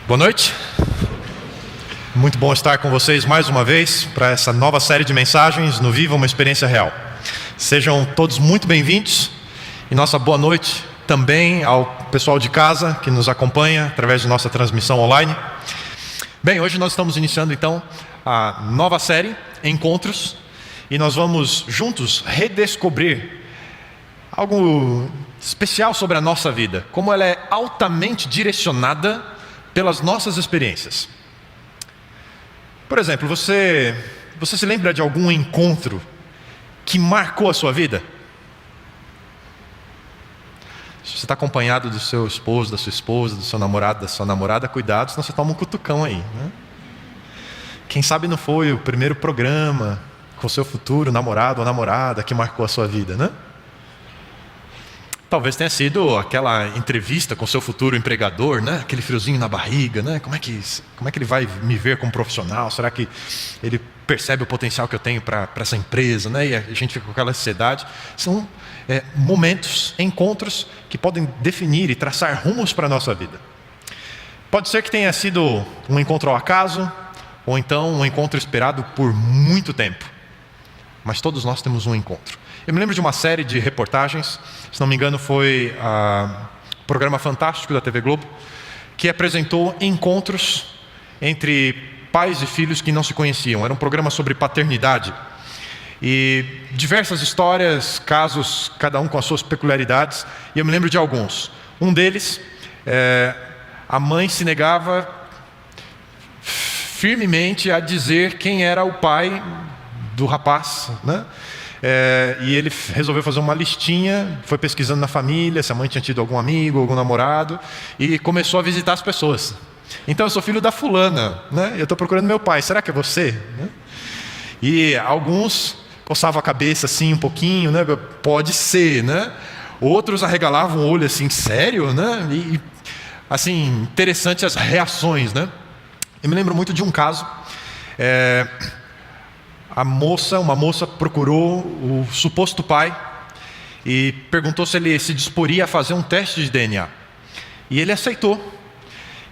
Boa noite. Muito bom estar com vocês mais uma vez para essa nova série de mensagens no Viva uma Experiência Real. Sejam todos muito bem-vindos e nossa boa noite também ao pessoal de casa que nos acompanha através de nossa transmissão online. Bem, hoje nós estamos iniciando então a nova série Encontros e nós vamos juntos redescobrir algo especial sobre a nossa vida, como ela é altamente direcionada pelas nossas experiências. Por exemplo, você se lembra de algum encontro que marcou a sua vida? Se você está acompanhado do seu esposo, da sua esposa, do seu namorado, da sua namorada, cuidado, senão você toma um cutucão aí, né? Quem sabe não foi o primeiro programa com o seu futuro namorado ou namorada que marcou a sua vida, né? Talvez tenha sido aquela entrevista com o seu futuro empregador, né? Aquele friozinho na barriga, né? Como é que ele vai me ver como profissional? Será que ele percebe o potencial que eu tenho para essa empresa, né? E a gente fica com aquela ansiedade. São momentos, encontros que podem definir e traçar rumos para a nossa vida. Pode ser que tenha sido um encontro ao acaso, ou então um encontro esperado por muito tempo. Mas todos nós temos um encontro. Eu me lembro de uma série de reportagens, se não me engano foi um programa fantástico da TV Globo, que apresentou encontros entre pais e filhos que não se conheciam. Era um programa sobre paternidade. E diversas histórias, casos, cada um com as suas peculiaridades, e eu me lembro de alguns. Um deles, a mãe se negava firmemente a dizer quem era o pai do rapaz, né? E ele resolveu fazer uma listinha, foi pesquisando na família, se a mãe tinha tido algum amigo, algum namorado, e começou a visitar as pessoas. Então, eu sou filho da fulana, né? Eu estou procurando meu pai, será que é você? Né? E alguns coçavam a cabeça assim um pouquinho, né? Pode ser, né? Outros arregalavam o olho assim, sério, né? E assim, interessante as reações, né? Eu me lembro muito de um caso, uma moça procurou o suposto pai e perguntou se ele se disporia a fazer um teste de DNA. E ele aceitou.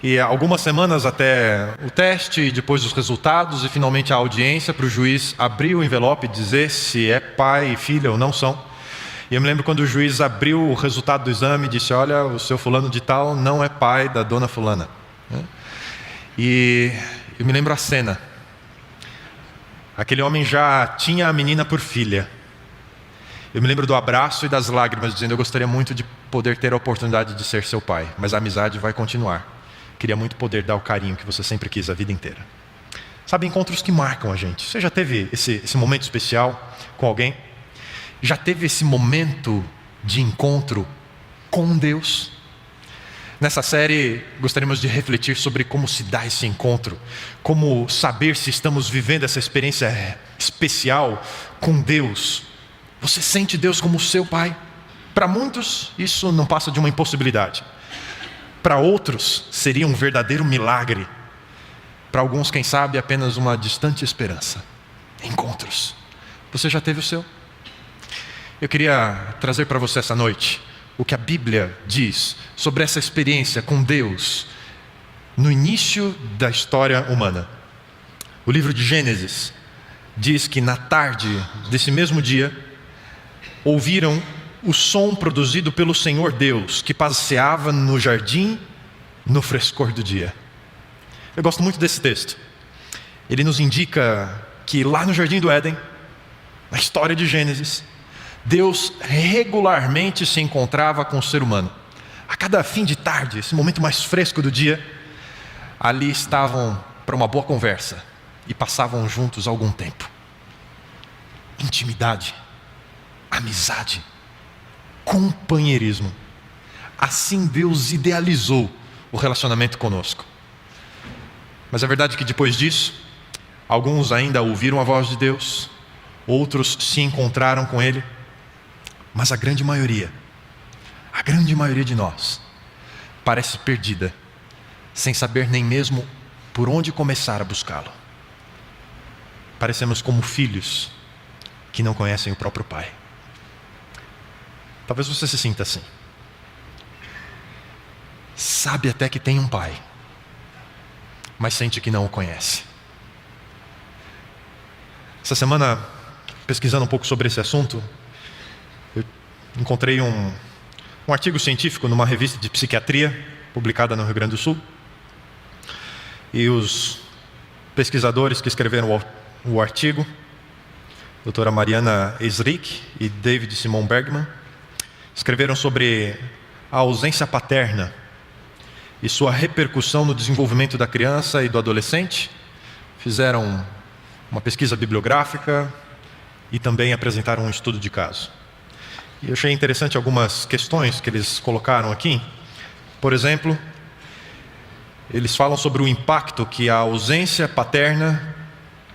E algumas semanas até o teste, depois os resultados e finalmente a audiência para o juiz abrir o envelope e dizer se é pai e filha ou não são. E eu me lembro quando o juiz abriu o resultado do exame e disse: olha, o seu fulano de tal não é pai da dona fulana. E eu me lembro a cena. Aquele homem já tinha a menina por filha. Eu me lembro do abraço e das lágrimas, dizendo: eu gostaria muito de poder ter a oportunidade de ser seu pai, mas a amizade vai continuar. Queria muito poder dar o carinho que você sempre quis a vida inteira. Sabe, encontros que marcam a gente. Você já teve esse momento especial com alguém? Já teve esse momento de encontro com Deus? Nessa série, gostaríamos de refletir sobre como se dá esse encontro, como saber se estamos vivendo essa experiência especial com Deus. Você sente Deus como seu pai? Para muitos, isso não passa de uma impossibilidade. Para outros, seria um verdadeiro milagre. Para alguns, quem sabe, apenas uma distante esperança. Encontros. Você já teve o seu? Eu queria trazer para você essa noite o que a Bíblia diz sobre essa experiência com Deus no início da história humana. O livro de Gênesis diz que na tarde desse mesmo dia ouviram o som produzido pelo Senhor Deus, que passeava no jardim no frescor do dia. Eu gosto muito desse texto. Ele nos indica que lá no jardim do Éden, na história de Gênesis, Deus regularmente se encontrava com o ser humano. A cada fim de tarde, esse momento mais fresco do dia, ali estavam para uma boa conversa e passavam juntos algum tempo. Intimidade, amizade, companheirismo. Assim Deus idealizou o relacionamento conosco. Mas é verdade que depois disso, alguns ainda ouviram a voz de Deus, outros se encontraram com Ele. Mas a grande maioria de nós, parece perdida, sem saber nem mesmo por onde começar a buscá-lo. Parecemos como filhos que não conhecem o próprio pai. Talvez você se sinta assim. Sabe até que tem um pai, mas sente que não o conhece. Essa semana, pesquisando um pouco sobre esse assunto, eu encontrei um artigo científico numa revista de psiquiatria, publicada no Rio Grande do Sul. E os pesquisadores que escreveram o artigo, doutora Mariana Esrich e David Simon Bergman, escreveram sobre a ausência paterna e sua repercussão no desenvolvimento da criança e do adolescente. Fizeram uma pesquisa bibliográfica e também apresentaram um estudo de caso. E eu achei interessante algumas questões que eles colocaram aqui. Por exemplo, eles falam sobre o impacto que a ausência paterna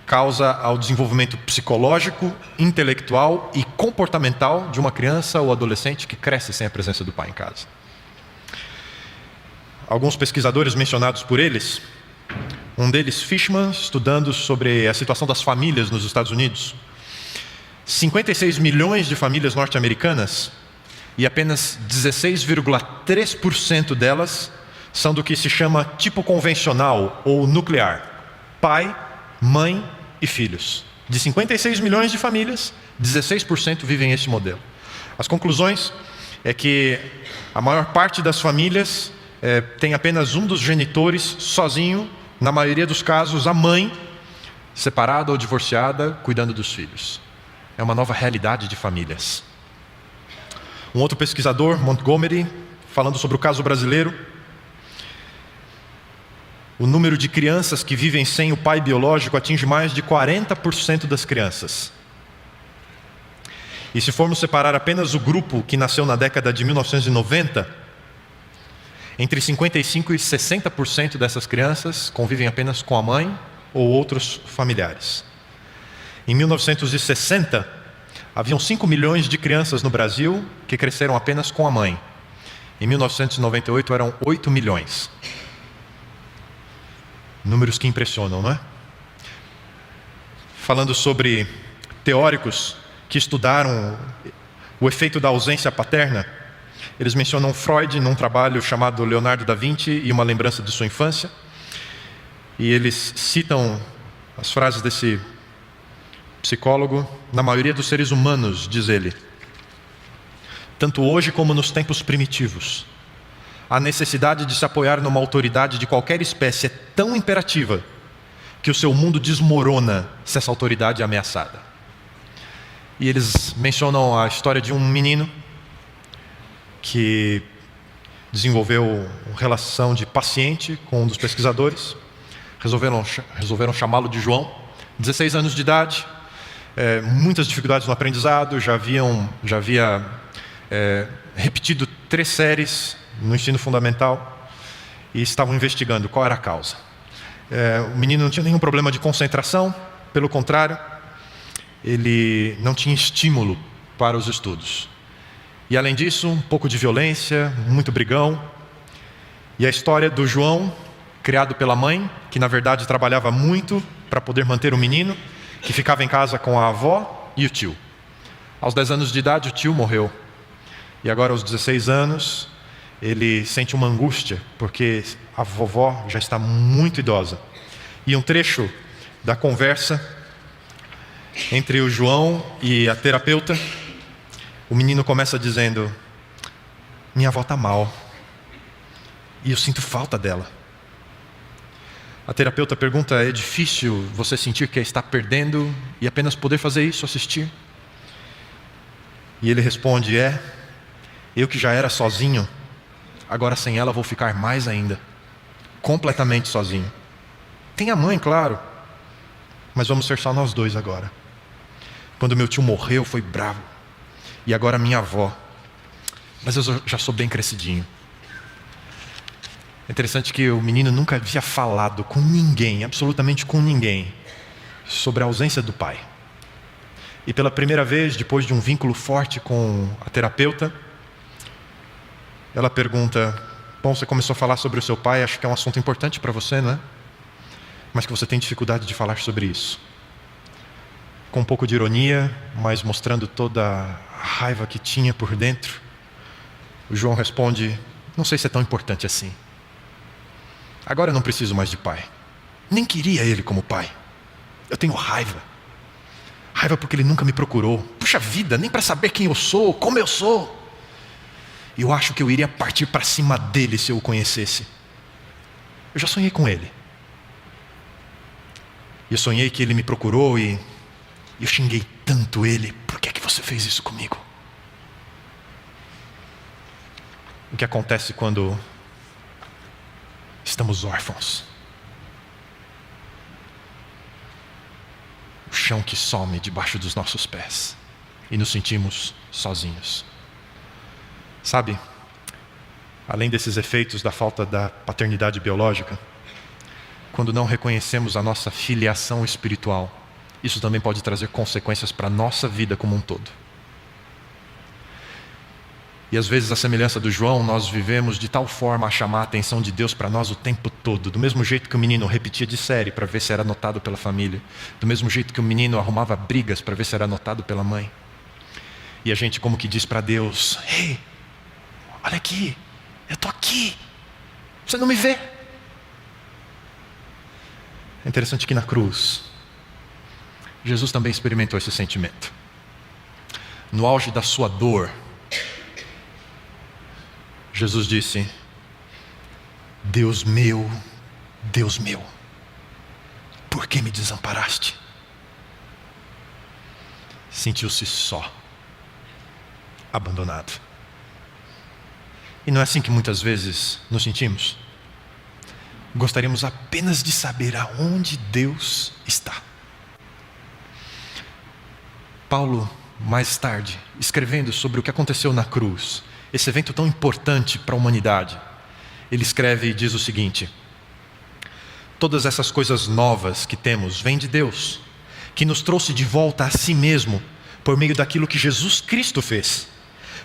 causa ao desenvolvimento psicológico, intelectual e comportamental de uma criança ou adolescente que cresce sem a presença do pai em casa. Alguns pesquisadores mencionados por eles, um deles, Fishman, estudando sobre a situação das famílias nos Estados Unidos. 56 milhões de famílias norte-americanas e apenas 16,3% delas são do que se chama tipo convencional ou nuclear: pai, mãe e filhos. De 56 milhões de famílias, 16% vivem esse modelo. As conclusões é que a maior parte das famílias tem apenas um dos genitores sozinho, na maioria dos casos a mãe, separada ou divorciada, cuidando dos filhos. É uma nova realidade de famílias. Um outro pesquisador, Montgomery, falando sobre o caso brasileiro, o número de crianças que vivem sem o pai biológico atinge mais de 40% das crianças. E se formos separar apenas o grupo que nasceu na década de 1990, entre 55% e 60% dessas crianças convivem apenas com a mãe ou outros familiares. Em 1960, haviam 5 milhões de crianças no Brasil que cresceram apenas com a mãe. Em 1998 eram 8 milhões. Números que impressionam, não é? Falando sobre teóricos que estudaram o efeito da ausência paterna, eles mencionam Freud num trabalho chamado Leonardo da Vinci e uma lembrança de sua infância. E eles citam as frases desse psicólogo: na maioria dos seres humanos, diz ele, tanto hoje como nos tempos primitivos, a necessidade de se apoiar numa autoridade de qualquer espécie é tão imperativa que o seu mundo desmorona se essa autoridade é ameaçada. E eles mencionam a história de um menino que desenvolveu uma relação de paciente com um dos pesquisadores. Resolveram chamá-lo de João. 16 anos de idade, muitas dificuldades no aprendizado, já havia repetido 3 séries no ensino fundamental e estavam investigando qual era a causa. O menino não tinha nenhum problema de concentração, pelo contrário, ele não tinha estímulo para os estudos. E além disso, um pouco de violência, muito brigão. E a história do João, criado pela mãe, que na verdade trabalhava muito para poder manter o menino, que ficava em casa com a avó e o tio. Aos 10 anos de idade, o tio morreu. E agora, aos 16 anos, ele sente uma angústia, porque a vovó já está muito idosa. E um trecho da conversa entre o João e a terapeuta, o menino começa dizendo: minha avó está mal, e eu sinto falta dela. A terapeuta pergunta: é difícil você sentir que está perdendo e apenas poder fazer isso, assistir? E ele responde: eu que já era sozinho, agora sem ela vou ficar mais ainda, completamente sozinho. Tem a mãe, claro, mas vamos ser só nós dois agora. Quando meu tio morreu, foi bravo. E agora minha avó. Mas eu já sou bem crescidinho. É interessante que o menino nunca havia falado com ninguém, absolutamente com ninguém, sobre a ausência do pai. E pela primeira vez, depois de um vínculo forte com a terapeuta, ela pergunta: bom, você começou a falar sobre o seu pai, acho que é um assunto importante para você, não é? Mas que você tem dificuldade de falar sobre isso. Com um pouco de ironia, mas mostrando toda a raiva que tinha por dentro, o João responde: não sei se é tão importante assim. Agora eu não preciso mais de pai. Nem queria ele como pai. Eu tenho raiva. Raiva porque ele nunca me procurou. Puxa vida, nem para saber quem eu sou, como eu sou. E eu acho que eu iria partir para cima dele se eu o conhecesse. Eu já sonhei com ele. E eu sonhei que ele me procurou e eu xinguei tanto ele. Por que você fez isso comigo? O que acontece quando estamos órfãos? O chão que some debaixo dos nossos pés e nos sentimos sozinhos. Sabe, além desses efeitos da falta da paternidade biológica, quando não reconhecemos a nossa filiação espiritual, isso também pode trazer consequências para a nossa vida como um todo. E às vezes, a semelhança do João, nós vivemos de tal forma a chamar a atenção de Deus para nós o tempo todo. Do mesmo jeito que o menino repetia de série para ver se era notado pela família. Do mesmo jeito que o menino arrumava brigas para ver se era notado pela mãe. E a gente como que diz para Deus: ei, olha aqui, eu estou aqui. Você não me vê? É interessante que na cruz, Jesus também experimentou esse sentimento. No auge da sua dor, Jesus disse: Deus meu, por que me desamparaste? Sentiu-se só, abandonado. E não é assim que muitas vezes nos sentimos? Gostaríamos apenas de saber aonde Deus está. Paulo, mais tarde, escrevendo sobre o que aconteceu na cruz, esse evento tão importante para a humanidade, ele escreve e diz o seguinte: todas essas coisas novas que temos vêm de Deus, que nos trouxe de volta a si mesmo, por meio daquilo que Jesus Cristo fez.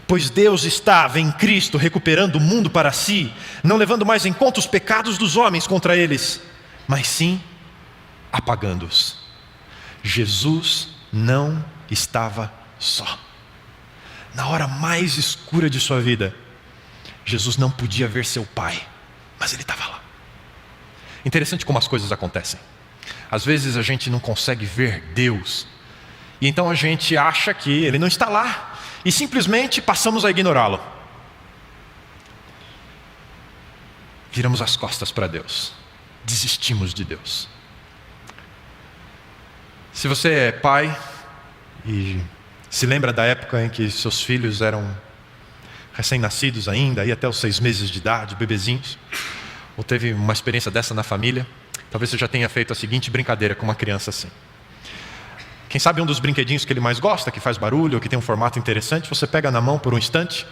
Pois Deus estava em Cristo recuperando o mundo para si, não levando mais em conta os pecados dos homens contra eles, mas sim apagando-os. Jesus não estava só. Na hora mais escura de sua vida, Jesus não podia ver seu pai, mas ele estava lá. Interessante como as coisas acontecem. Às vezes a gente não consegue ver Deus, e então a gente acha que ele não está lá, e simplesmente passamos a ignorá-lo. Viramos as costas para Deus, desistimos de Deus. Se você é pai e se lembra da época em que seus filhos eram recém-nascidos ainda, aí até os 6 meses de idade, bebezinhos, ou teve uma experiência dessa na família, talvez você já tenha feito a seguinte brincadeira com uma criança assim. Quem sabe um dos brinquedinhos que ele mais gosta, que faz barulho, ou que tem um formato interessante, você pega na mão por um instante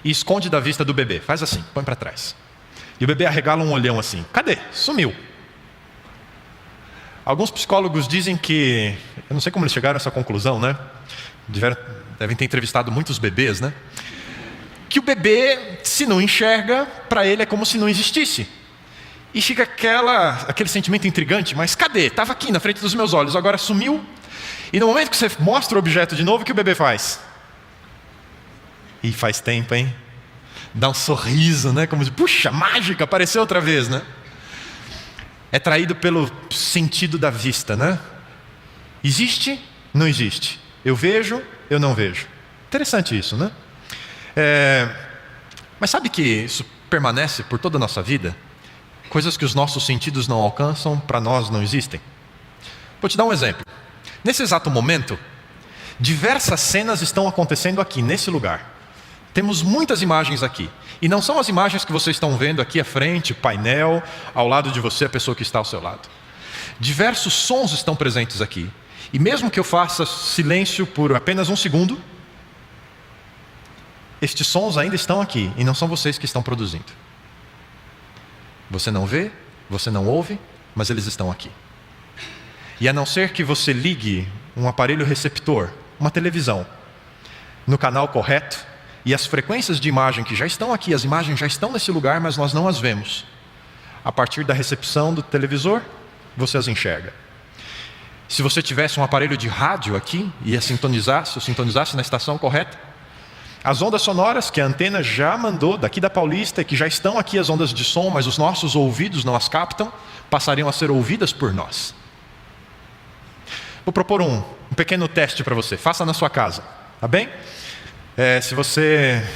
e esconde da vista do bebê. Faz assim, põe para trás. E o bebê arregala um olhão assim. Cadê? Sumiu. Alguns psicólogos dizem que, eu não sei como eles chegaram a essa conclusão, né? Devem ter entrevistado muitos bebês, né? Que o bebê, se não enxerga, para ele é como se não existisse. E fica aquele sentimento intrigante, mas cadê? Estava aqui na frente dos meus olhos, agora sumiu. E no momento que você mostra o objeto de novo, o que o bebê faz? E faz tempo, hein? Dá um sorriso, né? Como diz, puxa, mágica, apareceu outra vez, né? É traído pelo sentido da vista, né? Existe? Não existe. Eu vejo, eu não vejo. Interessante isso, né? Mas sabe que isso permanece por toda a nossa vida? Coisas que os nossos sentidos não alcançam, para nós não existem. Vou te dar um exemplo. Nesse exato momento, diversas cenas estão acontecendo aqui, nesse lugar. Temos muitas imagens aqui. E não são as imagens que vocês estão vendo aqui à frente, painel, ao lado de você, a pessoa que está ao seu lado. Diversos sons estão presentes aqui. E mesmo que eu faça silêncio por apenas 1 segundo, estes sons ainda estão aqui, e não são vocês que estão produzindo. Você não vê, você não ouve, mas eles estão aqui. E a não ser que você ligue um aparelho receptor, uma televisão, no canal correto, e as frequências de imagem que já estão aqui, as imagens já estão nesse lugar, mas nós não as vemos. A partir da recepção do televisor, você as enxerga. Se você tivesse um aparelho de rádio aqui, e eu sintonizasse na estação correta, As ondas sonoras que a antena já mandou daqui da Paulista, que já estão aqui as ondas de som, mas os nossos ouvidos não as captam, passariam a ser ouvidas por nós. Vou propor um pequeno teste para você. Faça na sua casa, tá bem? Se você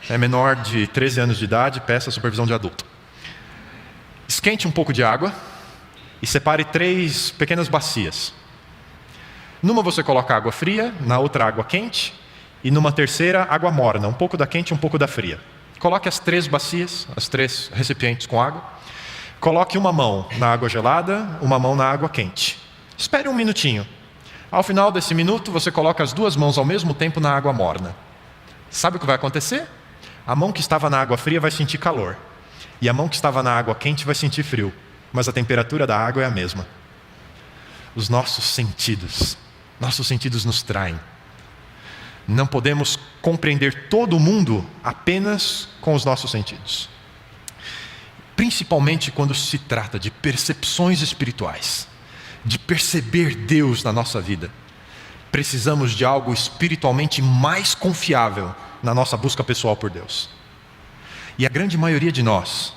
é menor de 13 anos de idade, peça a supervisão de adulto. Esquente um pouco de água e separe 3 pequenas bacias. Numa você coloca água fria, na outra água quente e numa terceira água morna, um pouco da quente e um pouco da fria. Coloque as 3 bacias, as 3 recipientes com água. Coloque uma mão na água gelada, uma mão na água quente. Espere um minutinho. Ao final desse minuto, você coloca as 2 mãos ao mesmo tempo na água morna. Sabe o que vai acontecer? A mão que estava na água fria vai sentir calor. E a mão que estava na água quente vai sentir frio. Mas a temperatura da água é a mesma. Os nossos sentidos nos traem. Não podemos compreender todo o mundo apenas com os nossos sentidos. Principalmente quando se trata de percepções espirituais. De perceber Deus na nossa vida. Precisamos de algo espiritualmente mais confiável na nossa busca pessoal por Deus. E a grande maioria de nós,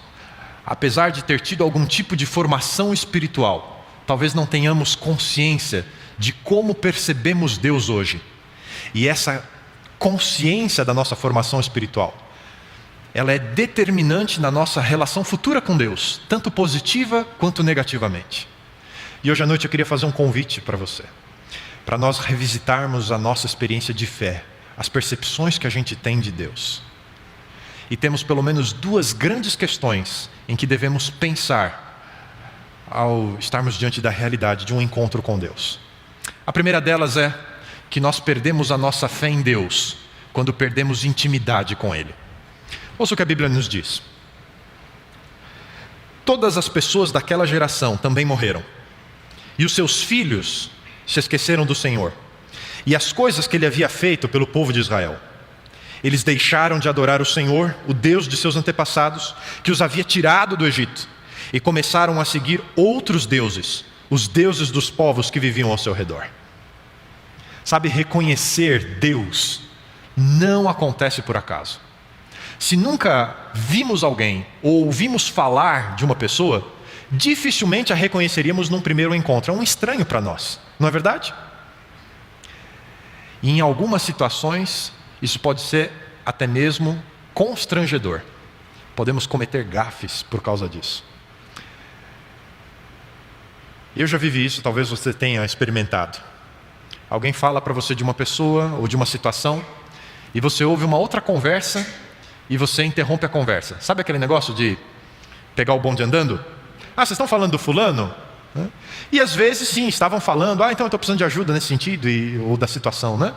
apesar de ter tido algum tipo de formação espiritual, talvez não tenhamos consciência de como percebemos Deus hoje. E essa consciência da nossa formação espiritual, ela é determinante na nossa relação futura com Deus, tanto positiva quanto negativamente. E hoje à noite eu queria fazer um convite para você, para nós revisitarmos a nossa experiência de fé, as percepções que a gente tem de Deus. E temos pelo menos 2 grandes questões em que devemos pensar ao estarmos diante da realidade de um encontro com Deus. A primeira delas é que nós perdemos a nossa fé em Deus quando perdemos intimidade com Ele. Ouça o que a Bíblia nos diz. Todas as pessoas daquela geração também morreram. E os seus filhos se esqueceram do Senhor e as coisas que Ele havia feito pelo povo de Israel. Eles deixaram de adorar o Senhor, o Deus de seus antepassados, que os havia tirado do Egito, e começaram a seguir outros deuses, os deuses dos povos que viviam ao seu redor. Sabe, reconhecer Deus não acontece por acaso. Se nunca vimos alguém ou ouvimos falar de uma pessoa, dificilmente a reconheceríamos num primeiro encontro. É um estranho para nós, não é verdade? E em algumas situações, isso pode ser até mesmo constrangedor. Podemos cometer gafes por causa disso. Eu já vivi isso, talvez você tenha experimentado. Alguém fala para você de uma pessoa ou de uma situação, e você ouve uma outra conversa, e você interrompe a conversa. Sabe aquele negócio de pegar o bonde andando? Ah, vocês estão falando do fulano? E às vezes sim, estavam falando, então eu estou precisando de ajuda nesse sentido, ou da situação, né?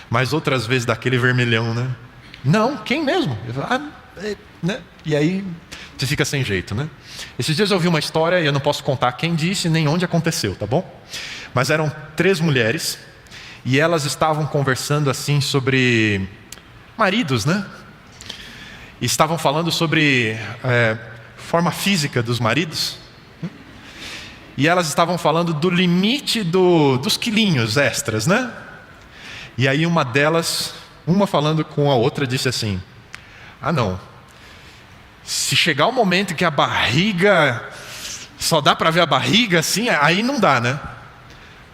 Mas outras vezes daquele vermelhão, né? Não, quem mesmo? Né? E aí você fica sem jeito, né? Esses dias eu ouvi uma história, e eu não posso contar quem disse nem onde aconteceu, tá bom? Mas eram 3 mulheres, e elas estavam conversando assim sobre maridos, né? E estavam falando sobre forma física dos maridos. E elas estavam falando do limite dos quilinhos extras, né? E aí uma delas, uma falando com a outra, disse assim: não, se chegar o momento em que a barriga, só dá para ver a barriga assim, aí não dá, né?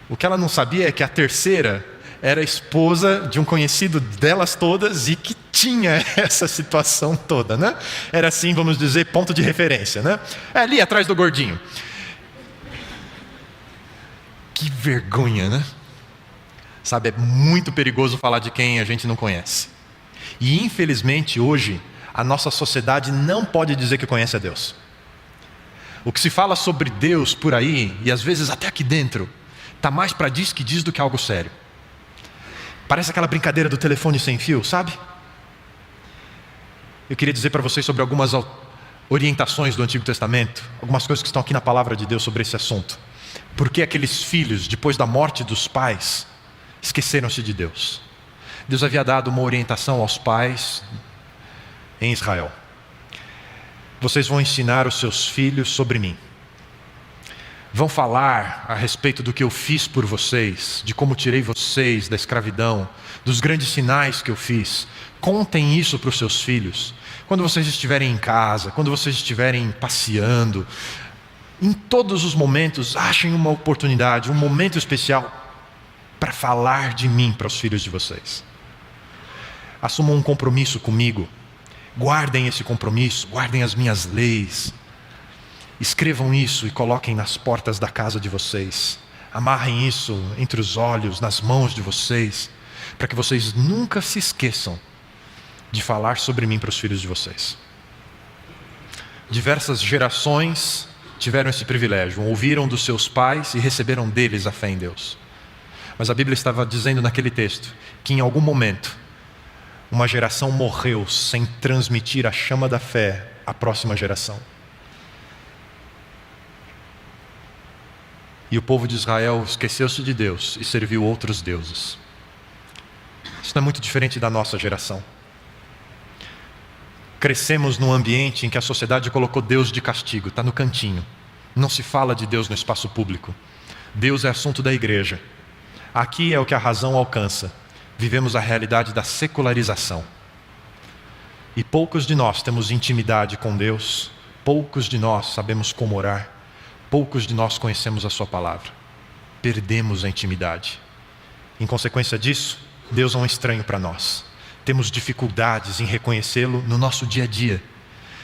O que ela não sabia é que a terceira era esposa de um conhecido delas todas e que tinha essa situação toda, né? Era assim, vamos dizer, ponto de referência, né? Ali atrás do gordinho. Que vergonha, né? Sabe, é muito perigoso falar de quem a gente não conhece. E infelizmente hoje, a nossa sociedade não pode dizer que conhece a Deus. O que se fala sobre Deus por aí, e às vezes até aqui dentro, está mais para diz que diz do que algo sério. Parece aquela brincadeira do telefone sem fio, sabe? Eu queria dizer para vocês sobre algumas orientações do Antigo Testamento, algumas coisas que estão aqui na palavra de Deus sobre esse assunto. Por que aqueles filhos, depois da morte dos pais, esqueceram-se de Deus? Deus havia dado uma orientação aos pais em Israel. Vocês vão ensinar os seus filhos sobre mim. vão falar a respeito do que eu fiz por vocês, de como tirei vocês da escravidão, dos grandes sinais que eu fiz. Contem isso para os seus filhos. Quando vocês estiverem em casa, quando vocês estiverem passeando, em todos os momentos, achem uma oportunidade, um momento especial para falar de mim para os filhos de vocês. Assumam um compromisso comigo. Guardem esse compromisso, guardem as minhas leis. Escrevam isso e coloquem nas portas da casa de vocês. Amarrem isso entre os olhos, nas mãos de vocês, para que vocês nunca se esqueçam de falar sobre mim para os filhos de vocês. Diversas gerações tiveram esse privilégio, ouviram dos seus pais e receberam deles a fé em Deus. Mas a Bíblia estava dizendo naquele texto que em algum momento uma geração morreu sem transmitir a chama da fé à próxima geração. E o povo de Israel esqueceu-se de Deus e serviu outros deuses. Isso não é muito diferente da nossa geração. Crescemos num ambiente em que a sociedade colocou Deus de castigo, está no cantinho. Não se fala de Deus no espaço público. Deus é assunto da igreja. Aqui é o que a razão alcança. Vivemos a realidade da secularização. E poucos de nós temos intimidade com Deus, poucos de nós sabemos como orar, poucos de nós conhecemos a sua palavra. Perdemos a intimidade. Em consequência disso, Deus é um estranho para nós. Temos dificuldades em reconhecê-lo no nosso dia a dia.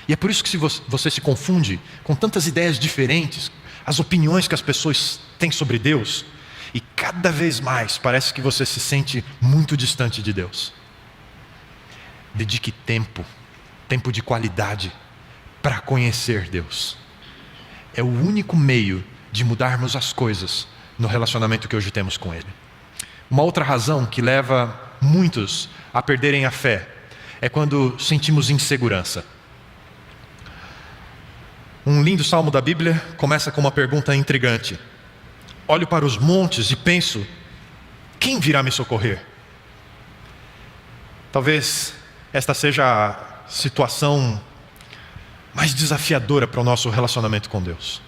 E é por isso que você se confunde com tantas ideias diferentes, as opiniões que as pessoas têm sobre Deus, e cada vez mais parece que você se sente muito distante de Deus. Dedique tempo de qualidade para conhecer Deus. É o único meio de mudarmos as coisas no relacionamento que hoje temos com Ele. Uma outra razão que leva muitos a perderem a fé é quando sentimos insegurança. Um lindo salmo da Bíblia começa com uma pergunta intrigante. Olho para os montes e penso, quem virá me socorrer? Talvez esta seja a situação mais desafiadora para o nosso relacionamento com Deus.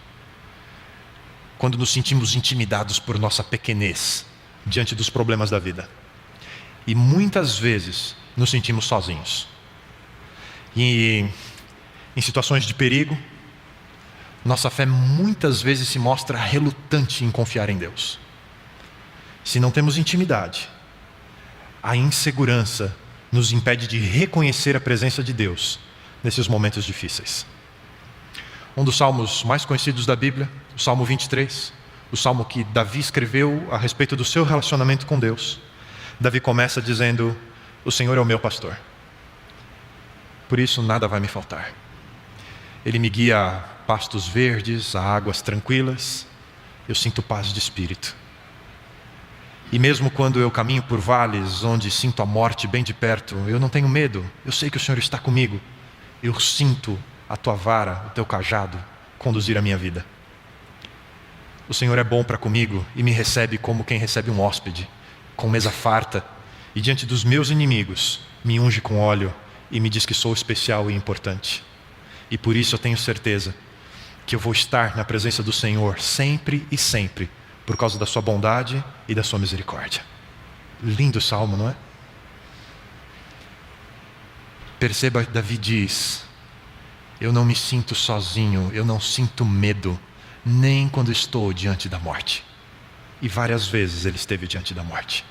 Quando nos sentimos intimidados por nossa pequenez diante dos problemas da vida. E muitas vezes nos sentimos sozinhos. E em situações de perigo, nossa fé muitas vezes se mostra relutante em confiar em Deus. Se não temos intimidade, a insegurança nos impede de reconhecer a presença de Deus nesses momentos difíceis. Um dos salmos mais conhecidos da Bíblia, o Salmo 23, o salmo que Davi escreveu a respeito do seu relacionamento com Deus. Davi começa dizendo, o Senhor é o meu pastor, por isso nada vai me faltar. Ele me guia a pastos verdes, a águas tranquilas, eu sinto paz de espírito. E mesmo quando eu caminho por vales onde sinto a morte bem de perto, eu não tenho medo, eu sei que o Senhor está comigo. Eu sinto a tua vara, o teu cajado, conduzir a minha vida. O Senhor é bom para comigo e me recebe como quem recebe um hóspede, com mesa farta, e diante dos meus inimigos, me unge com óleo e me diz que sou especial e importante. E por isso eu tenho certeza que eu vou estar na presença do Senhor sempre e sempre, por causa da sua bondade e da sua misericórdia. Lindo salmo, não é? Perceba, Davi diz, eu não me sinto sozinho, eu não sinto medo, nem quando estou diante da morte. E várias vezes ele esteve diante da morte,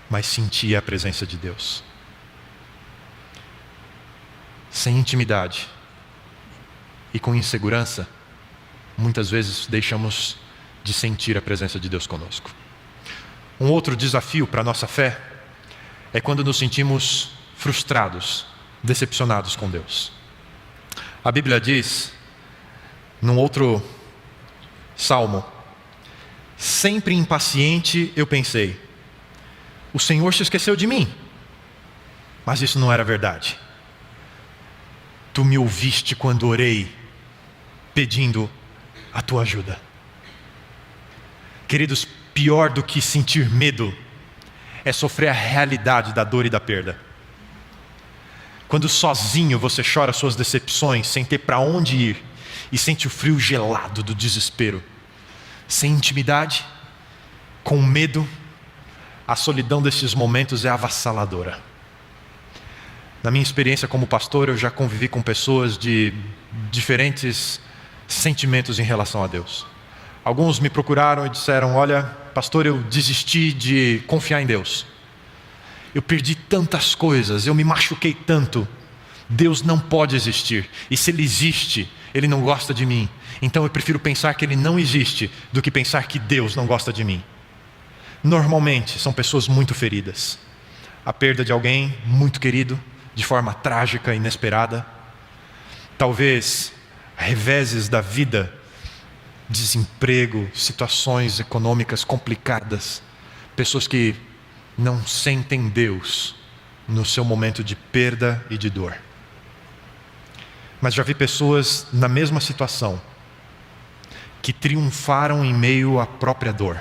mas sentia a presença de Deus. Sem intimidade e com insegurança, muitas vezes deixamos de sentir a presença de Deus conosco. Um outro desafio para a nossa fé é quando nos sentimos frustrados, decepcionados com Deus. A Bíblia diz, num outro salmo, sempre impaciente eu pensei, o Senhor se esqueceu de mim. Mas isso não era verdade. Tu me ouviste quando orei, pedindo a tua ajuda. Queridos, pior do que sentir medo é sofrer a realidade da dor e da perda. Quando sozinho você chora suas decepções sem ter para onde ir e sente o frio gelado do desespero. sem intimidade, com medo, a solidão destes momentos é avassaladora. Na minha experiência como pastor, eu já convivi com pessoas de diferentes sentimentos em relação a Deus. Alguns me procuraram e disseram: olha, pastor, eu desisti de confiar em Deus. Eu perdi tantas coisas, eu me machuquei tanto. Deus não pode existir. E se Ele existe, Ele não gosta de mim. Então eu prefiro pensar que Ele não existe do que pensar que Deus não gosta de mim. Normalmente são pessoas muito feridas. A perda de alguém muito querido, de forma trágica, inesperada. Talvez reveses da vida, desemprego, situações econômicas complicadas. Pessoas que não sentem Deus no seu momento de perda e de dor. Mas já vi pessoas na mesma situação que triunfaram em meio à própria dor.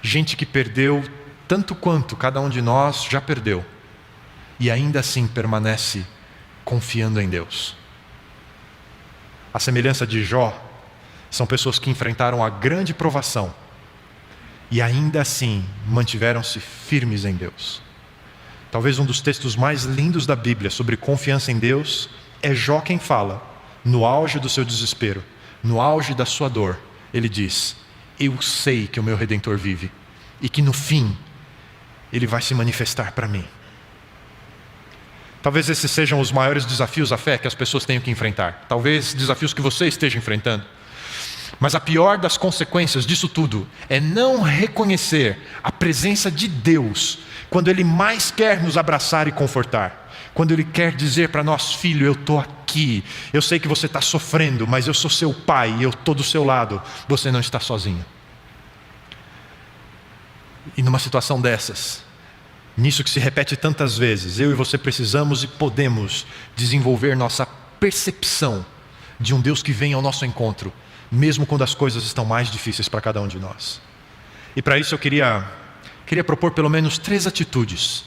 Gente que perdeu tanto quanto cada um de nós já perdeu, e ainda assim permanece confiando em Deus. A semelhança de Jó, são pessoas que enfrentaram a grande provação e ainda assim mantiveram-se firmes em Deus. Talvez um dos textos mais lindos da Bíblia sobre confiança em Deus é Jó quem fala, no auge do seu desespero, no auge da sua dor. Ele diz: eu sei que o meu Redentor vive e que no fim Ele vai se manifestar para mim. Talvez esses sejam os maiores desafios à fé que as pessoas tenham que enfrentar. Talvez desafios que você esteja enfrentando. Mas a pior das consequências disso tudo é não reconhecer a presença de Deus quando Ele mais quer nos abraçar e confortar. Quando Ele quer dizer para nós: filho, eu estou aqui. Eu sei que você está sofrendo, mas eu sou seu pai e eu estou do seu lado. Você não está sozinho. E numa situação dessas, nisso que se repete tantas vezes, eu e você precisamos e podemos desenvolver nossa percepção de um Deus que vem ao nosso encontro, mesmo quando as coisas estão mais difíceis para cada um de nós. E para isso eu queria propor pelo menos 3 atitudes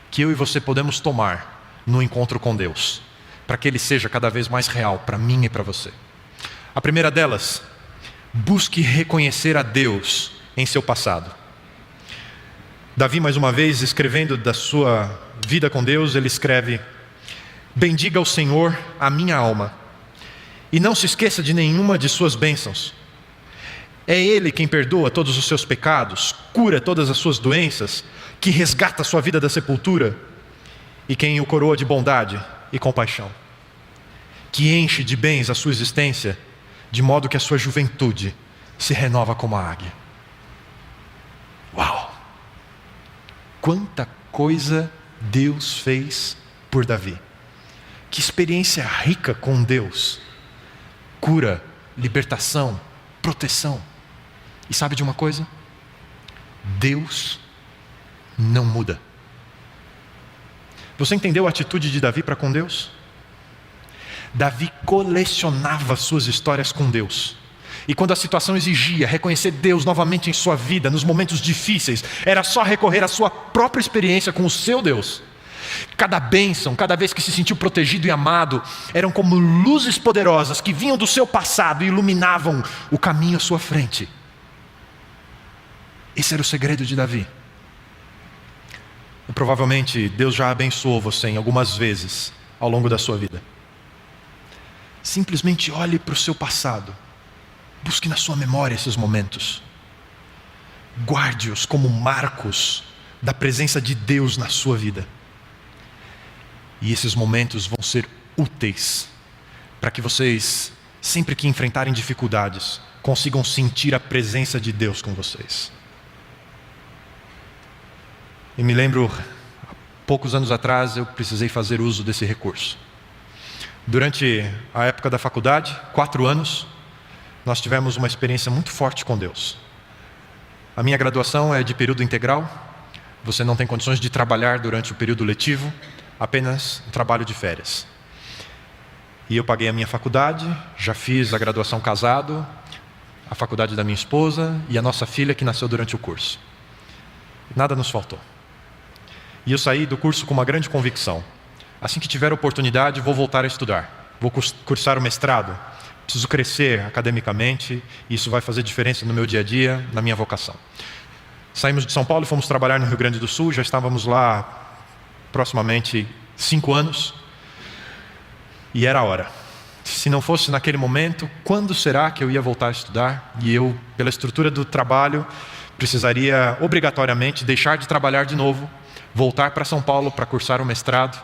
que eu e você podemos tomar no encontro com Deus, para que Ele seja cada vez mais real para mim e para você. A primeira delas: busque reconhecer a Deus em seu passado. Davi, mais uma vez, escrevendo da sua vida com Deus, ele escreve: bendiga ao Senhor a minha alma, e não se esqueça de nenhuma de suas bênçãos. É Ele quem perdoa todos os seus pecados, cura todas as suas doenças, que resgata a sua vida da sepultura, e quem o coroa de bondade e compaixão, que enche de bens a sua existência, de modo que a sua juventude se renova como a águia. Uau! Quanta coisa Deus fez por Davi. Que experiência rica com Deus. Cura, libertação, proteção. E sabe de uma coisa? Deus não muda. Você entendeu a atitude de Davi para com Deus? Davi colecionava suas histórias com Deus. E quando a situação exigia reconhecer Deus novamente em sua vida, nos momentos difíceis, era só recorrer à sua própria experiência com o seu Deus. Cada bênção, cada vez que se sentiu protegido e amado, eram como luzes poderosas que vinham do seu passado e iluminavam o caminho à sua frente. Esse era o segredo de Davi. E provavelmente Deus já abençoou você em algumas vezes ao longo da sua vida. Simplesmente olhe para o seu passado. Busque na sua memória esses momentos. Guarde-os como marcos da presença de Deus na sua vida. E esses momentos vão ser úteis para que vocês, sempre que enfrentarem dificuldades, consigam sentir a presença de Deus com vocês. E me lembro, há poucos anos atrás, eu precisei fazer uso desse recurso. Durante a época da faculdade, 4 anos, nós tivemos uma experiência muito forte com Deus. A minha graduação é de período integral. Você não tem condições de trabalhar durante o período letivo, apenas um trabalho de férias. E eu paguei a minha faculdade, já fiz a graduação casado, a faculdade da minha esposa e a nossa filha que nasceu durante o curso. Nada nos faltou. E eu saí do curso com uma grande convicção: assim que tiver oportunidade, vou voltar a estudar. Vou cursar o mestrado, Preciso crescer academicamente, e isso vai fazer diferença no meu dia a dia, na minha vocação. Saímos de São Paulo e fomos trabalhar no Rio Grande do Sul, já estávamos lá proximamente 5 anos, e era a hora. Se não fosse naquele momento, quando será que eu ia voltar a estudar? E eu, pela estrutura do trabalho, precisaria obrigatoriamente deixar de trabalhar de novo, voltar para São Paulo para cursar o mestrado,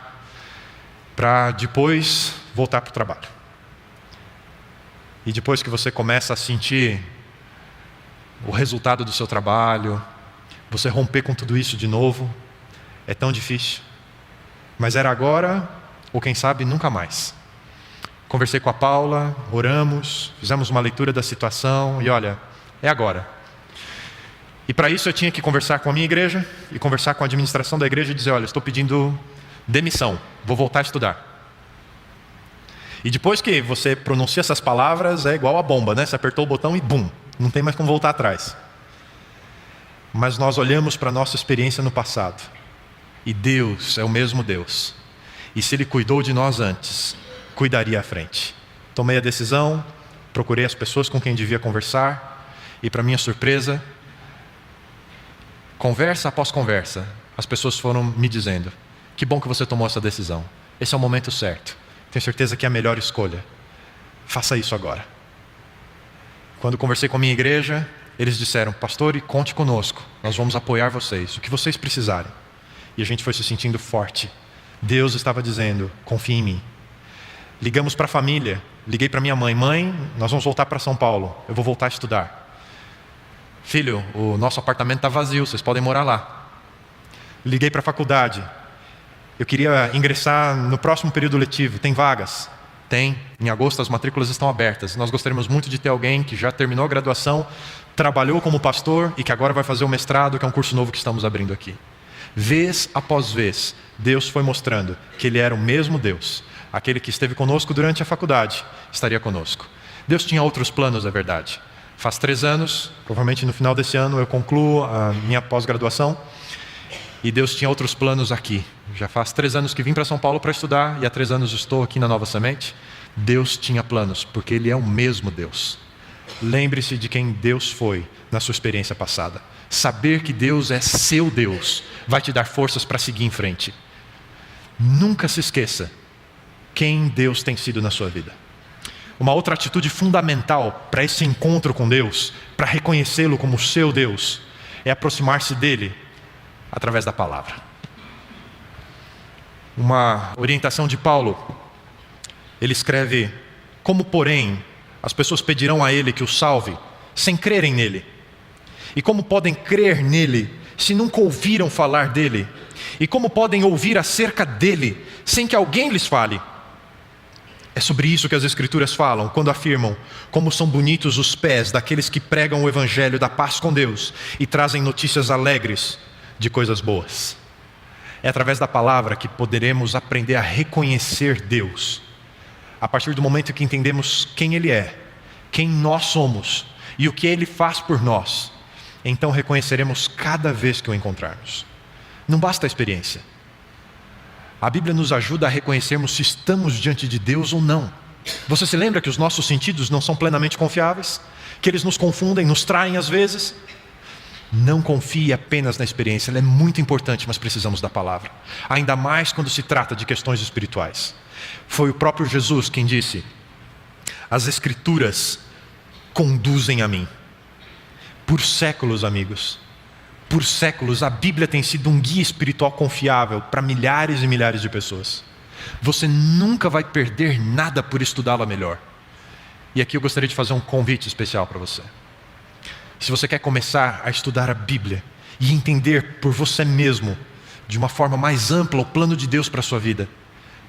para depois voltar para o trabalho. E depois que você começa a sentir o resultado do seu trabalho, você romper com tudo isso de novo, é tão difícil. Mas era agora, ou quem sabe nunca mais. Conversei com a Paula, oramos, fizemos uma leitura da situação e olha, é agora. E para isso eu tinha que conversar com a minha igreja e conversar com a administração da igreja e dizer, olha, estou pedindo demissão, vou voltar a estudar. E depois que você pronuncia essas palavras, é igual a bomba, né? Você apertou o botão e bum, não tem mais como voltar atrás. Mas nós olhamos para a nossa experiência no passado. E Deus é o mesmo Deus. E se Ele cuidou de nós antes, cuidaria à frente. Tomei a decisão, procurei as pessoas com quem devia conversar, e para minha surpresa, conversa após conversa, as pessoas foram me dizendo, que bom que você tomou essa decisão. Esse é o momento certo. Tenho certeza que é a melhor escolha. Faça isso agora. Quando conversei com a minha igreja, eles disseram, pastor, conte conosco, nós vamos apoiar vocês, o que vocês precisarem. E a gente foi se sentindo forte. Deus estava dizendo, confie em mim. Ligamos para a família, liguei para minha mãe, mãe, nós vamos voltar para São Paulo, eu vou voltar a estudar. Filho, o nosso apartamento está vazio, vocês podem morar lá. Liguei para a faculdade, eu queria ingressar no próximo período letivo, tem vagas? Tem, em agosto as matrículas estão abertas. Nós gostaríamos muito de ter alguém que já terminou a graduação, trabalhou como pastor e que agora vai fazer o mestrado, que é um curso novo que estamos abrindo aqui. Vez após vez, Deus foi mostrando que Ele era o mesmo Deus. Aquele que esteve conosco durante a faculdade, estaria conosco. Deus tinha outros planos, é verdade. Faz 3 anos, provavelmente no final desse ano, eu concluo a minha pós-graduação. E Deus tinha outros planos aqui. Já faz 3 anos que vim para São Paulo para estudar, e há 3 anos estou aqui na Nova Semente. Deus tinha planos, porque Ele é o mesmo Deus. Lembre-se de quem Deus foi na sua experiência passada. Saber que Deus é seu Deus vai te dar forças para seguir em frente. Nunca se esqueça quem Deus tem sido na sua vida. Uma outra atitude fundamental para esse encontro com Deus, para reconhecê-lo como seu Deus, é aproximar-se dele através da palavra. Uma orientação de Paulo, ele escreve, como porém as pessoas pedirão a ele que o salve, sem crerem nele? E como podem crer nele, se nunca ouviram falar dele? E como podem ouvir acerca dele, sem que alguém lhes fale? É sobre isso que as Escrituras falam, quando afirmam como são bonitos os pés daqueles que pregam o Evangelho da paz com Deus e trazem notícias alegres de coisas boas. É através da palavra que poderemos aprender a reconhecer Deus. A partir do momento que entendemos quem Ele é, quem nós somos e o que Ele faz por nós, então reconheceremos cada vez que o encontrarmos. Não basta a experiência. A Bíblia nos ajuda a reconhecermos se estamos diante de Deus ou não. Você se lembra que os nossos sentidos não são plenamente confiáveis? Que eles nos confundem, nos traem às vezes? Não confie apenas na experiência, ela é muito importante, mas precisamos da palavra. Ainda mais quando se trata de questões espirituais. Foi o próprio Jesus quem disse, as Escrituras conduzem a mim. Por séculos, amigos, por séculos, a Bíblia tem sido um guia espiritual confiável para milhares e milhares de pessoas. Você nunca vai perder nada por estudá-la melhor. E aqui eu gostaria de fazer um convite especial para você. Se você quer começar a estudar a Bíblia e entender por você mesmo, de uma forma mais ampla, o plano de Deus para a sua vida,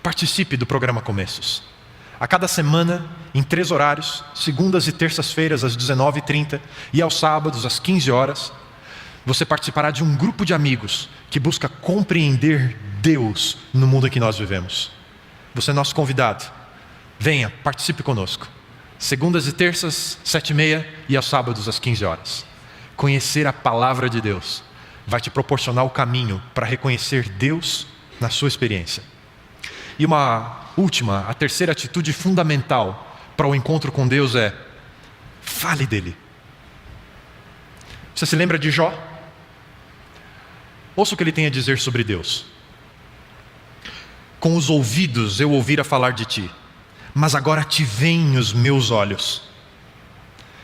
participe do programa Começos. A cada semana, em 3 horários, segundas e terças-feiras às 19h30 e aos sábados às 15 horas, você participará de um grupo de amigos que busca compreender Deus no mundo em que nós vivemos. Você é nosso convidado. Venha, participe conosco. Segundas e terças, 7h30 e aos sábados às 15 horas. Conhecer a palavra de Deus vai te proporcionar o caminho para reconhecer Deus na sua experiência. E uma última, a terceira atitude fundamental para o encontro com Deus é: fale dele. Você se lembra de Jó? Ouça o que ele tem a dizer sobre Deus. Com os ouvidos eu ouvira falar de ti, mas agora te veem os meus olhos.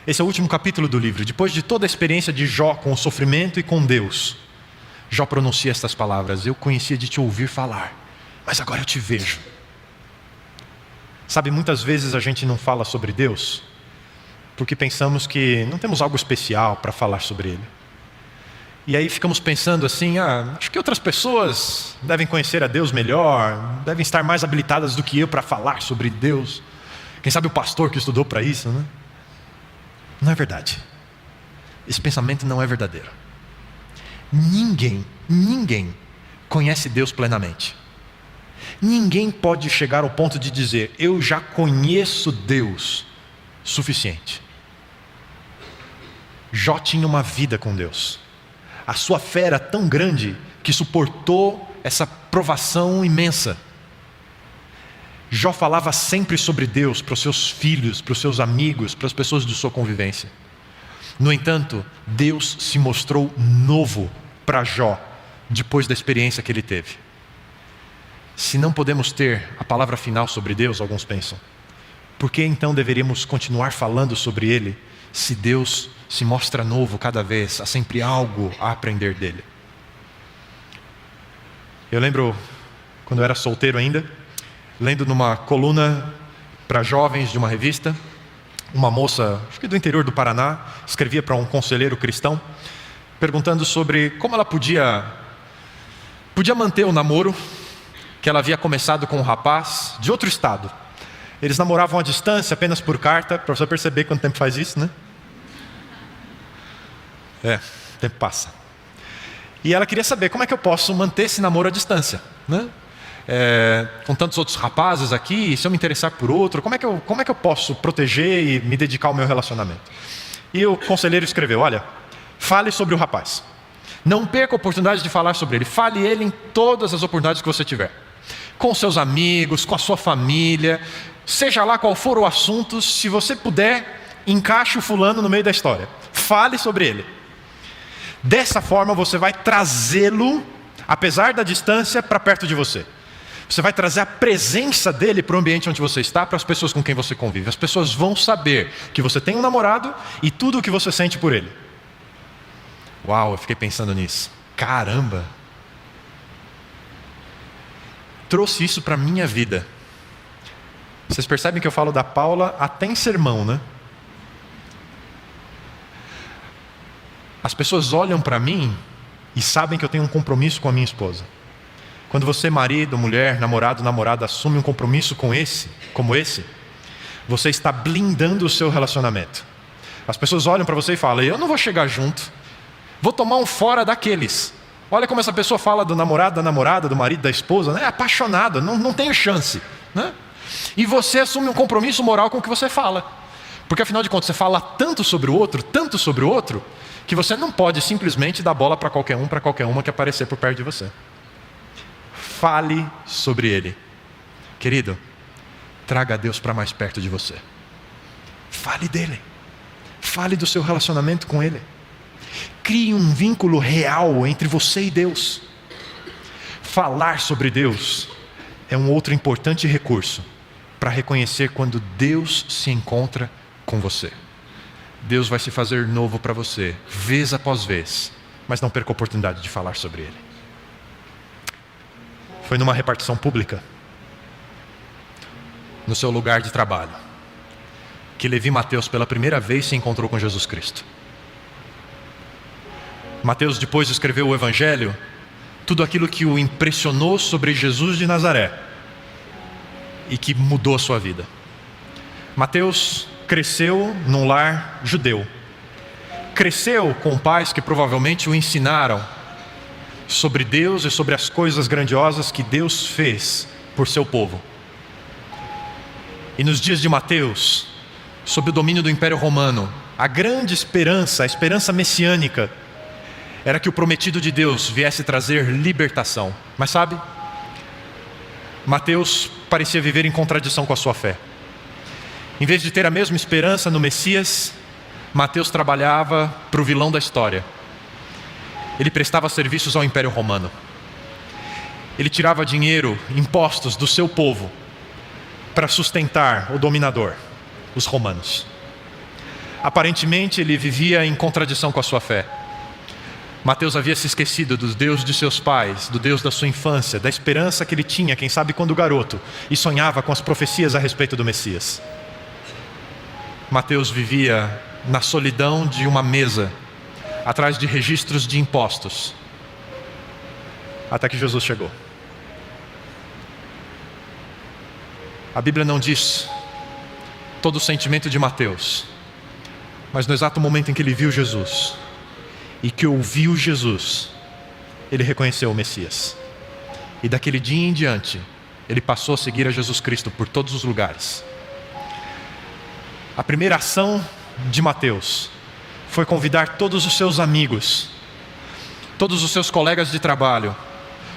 Esse é o último capítulo do livro. Depois de toda a experiência de Jó com o sofrimento e com Deus, Jó pronuncia estas palavras: eu conhecia de te ouvir falar, mas agora eu te vejo. Sabe, muitas vezes a gente não fala sobre Deus porque pensamos que não temos algo especial para falar sobre Ele. E aí ficamos pensando assim: acho que outras pessoas devem conhecer a Deus melhor, devem estar mais habilitadas do que eu para falar sobre Deus. Quem sabe o pastor que estudou para isso, né? Não é verdade. Esse pensamento não é verdadeiro. Ninguém conhece Deus plenamente. Ninguém pode chegar ao ponto de dizer: eu já conheço Deus suficiente. Jó tinha uma vida com Deus. A sua fé era tão grande que suportou essa provação imensa. Jó falava sempre sobre Deus para os seus filhos, para os seus amigos, para as pessoas de sua convivência. No entanto, Deus se mostrou novo para Jó depois da experiência que ele teve. Se não podemos ter a palavra final sobre Deus, alguns pensam, por que então deveríamos continuar falando sobre Ele, se Deus se mostra novo cada vez, há sempre algo a aprender dele? Eu lembro, quando eu era solteiro ainda, lendo numa coluna para jovens de uma revista, uma moça, acho que do interior do Paraná, escrevia para um conselheiro cristão, perguntando sobre como ela podia manter o namoro que ela havia começado com um rapaz de outro estado. Eles namoravam à distância, apenas por carta, para você perceber quanto tempo faz isso, né? O tempo passa. E ela queria saber: como é que eu posso manter esse namoro à distância, né? Com tantos outros rapazes aqui, se eu me interessar por outro, como é que eu posso proteger e me dedicar ao meu relacionamento? E o conselheiro escreveu: olha, fale sobre o rapaz. Não perca a oportunidade de falar sobre ele. Fale ele em todas as oportunidades que você tiver. Com seus amigos, com a sua família, seja lá qual for o assunto, se você puder, encaixe o fulano no meio da história. Fale sobre ele. Dessa forma você vai trazê-lo, apesar da distância, para perto de você. Você vai trazer a presença dele para o ambiente onde você está, para as pessoas com quem você convive. As pessoas vão saber que você tem um namorado e tudo o que você sente por ele. Uau, eu fiquei pensando nisso. Caramba! Trouxe isso para a minha vida. Vocês percebem que eu falo da Paula até em sermão, né? As pessoas olham para mim e sabem que eu tenho um compromisso com a minha esposa. Quando você, marido, mulher, namorado, namorada, assume um compromisso como esse, você está blindando o seu relacionamento. As pessoas olham para você e falam: eu não vou chegar junto, vou tomar um fora daqueles. Olha como essa pessoa fala do namorado, da namorada, do marido, da esposa, né? É apaixonada, não tenho chance, né? E você assume um compromisso moral com o que você fala. Porque afinal de contas você fala tanto sobre o outro, que você não pode simplesmente dar bola para qualquer uma que aparecer por perto de você. Fale sobre ele. Querido, traga Deus para mais perto de você. Fale dele. Fale do seu relacionamento com ele. Crie um vínculo real entre você e Deus. Falar sobre Deus é um outro importante recurso para reconhecer quando Deus se encontra com você. Deus vai se fazer novo para você, vez após vez, mas não perca a oportunidade de falar sobre Ele. Foi numa repartição pública, no seu lugar de trabalho, que Levi Mateus pela primeira vez se encontrou com Jesus Cristo. Mateus depois escreveu o Evangelho, tudo aquilo que o impressionou sobre Jesus de Nazaré e que mudou a sua vida. Mateus cresceu num lar judeu. Cresceu com pais que provavelmente o ensinaram sobre Deus e sobre as coisas grandiosas que Deus fez por seu povo. E nos dias de Mateus, sob o domínio do Império Romano, a grande esperança, a esperança messiânica, era que o prometido de Deus viesse trazer libertação. Mas sabe, Mateus parecia viver em contradição com a sua fé. Em vez de ter a mesma esperança no Messias, Mateus trabalhava para o vilão da história. Ele prestava serviços ao Império Romano. Ele tirava dinheiro, impostos do seu povo para sustentar o dominador, os romanos. Aparentemente, ele vivia em contradição com a sua fé. Mateus havia se esquecido do Deus de seus pais, do Deus da sua infância, da esperança que ele tinha, quem sabe quando garoto, e sonhava com as profecias a respeito do Messias. Mateus vivia na solidão de uma mesa, atrás de registros de impostos, até que Jesus chegou. A Bíblia não diz todo o sentimento de Mateus, mas no exato momento em que ele viu Jesus e que ouviu Jesus, ele reconheceu o Messias. E daquele dia em diante, ele passou a seguir a Jesus Cristo por todos os lugares. A primeira ação de Mateus foi convidar todos os seus amigos, todos os seus colegas de trabalho,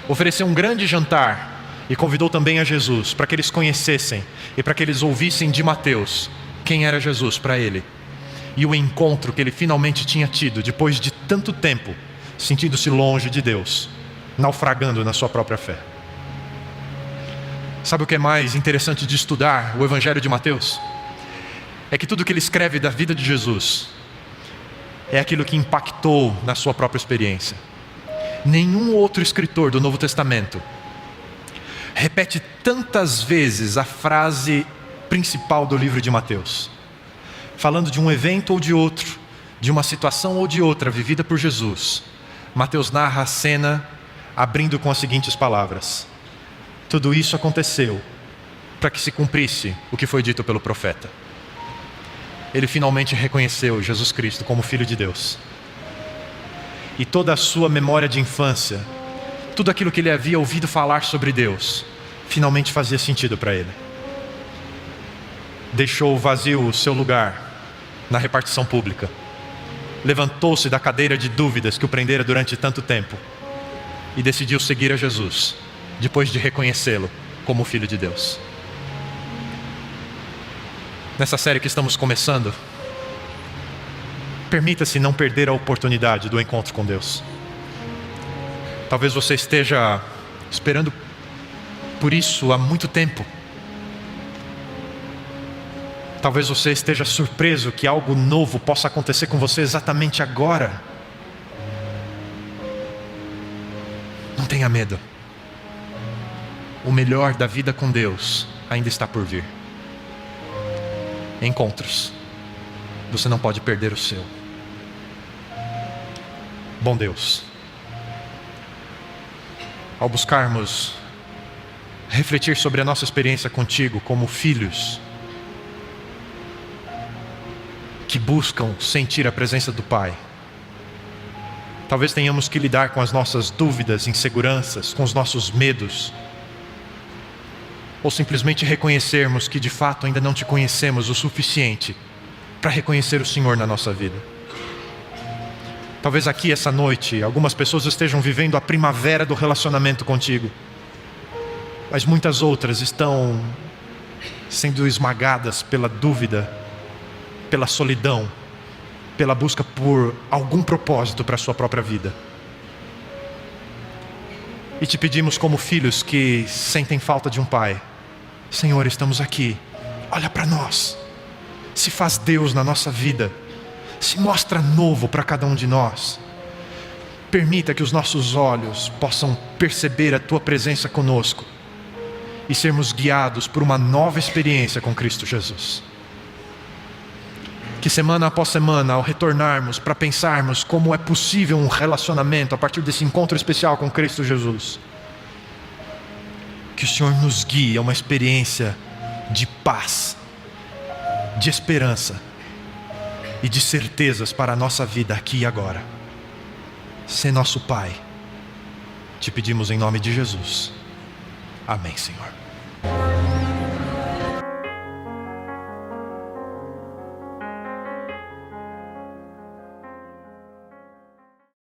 ofereceu um grande jantar e convidou também a Jesus para que eles conhecessem e para que eles ouvissem de Mateus quem era Jesus para ele e o encontro que ele finalmente tinha tido depois de tanto tempo, sentindo-se longe de Deus, naufragando na sua própria fé. Sabe o que é mais interessante de estudar o Evangelho de Mateus? É que tudo que ele escreve da vida de Jesus é aquilo que impactou na sua própria experiência. Nenhum outro escritor do Novo Testamento repete tantas vezes a frase principal do livro de Mateus, falando de um evento ou de outro, de uma situação ou de outra vivida por Jesus. Mateus narra a cena abrindo com as seguintes palavras: tudo isso aconteceu para que se cumprisse o que foi dito pelo profeta. Ele finalmente reconheceu Jesus Cristo como Filho de Deus. E toda a sua memória de infância, tudo aquilo que ele havia ouvido falar sobre Deus, finalmente fazia sentido para ele. Deixou vazio o seu lugar na repartição pública. Levantou-se da cadeira de dúvidas que o prendera durante tanto tempo e decidiu seguir a Jesus, depois de reconhecê-lo como Filho de Deus. Nessa série que estamos começando, permita-se não perder a oportunidade do encontro com Deus. Talvez você esteja esperando por isso há muito tempo. Talvez você esteja surpreso que algo novo possa acontecer com você exatamente agora. Não tenha medo. O melhor da vida com Deus ainda está por vir. Encontros. Você não pode perder o seu. Bom Deus, ao buscarmos refletir sobre a nossa experiência contigo como filhos que buscam sentir a presença do Pai, talvez tenhamos que lidar com as nossas dúvidas, inseguranças, com os nossos medos, ou simplesmente reconhecermos que de fato ainda não te conhecemos o suficiente para reconhecer o Senhor na nossa vida. Talvez aqui essa noite algumas pessoas estejam vivendo a primavera do relacionamento contigo, mas muitas outras estão sendo esmagadas pela dúvida, pela solidão, pela busca por algum propósito para a sua própria vida. E te pedimos como filhos que sentem falta de um pai: Senhor, estamos aqui, olha para nós, se faz Deus na nossa vida, se mostra novo para cada um de nós. Permita que os nossos olhos possam perceber a Tua presença conosco e sermos guiados por uma nova experiência com Cristo Jesus. Que semana após semana, ao retornarmos para pensarmos como é possível um relacionamento a partir desse encontro especial com Cristo Jesus, que o Senhor nos guie a uma experiência de paz, de esperança e de certezas para a nossa vida aqui e agora. Sê nosso Pai. Te pedimos em nome de Jesus. Amém, Senhor.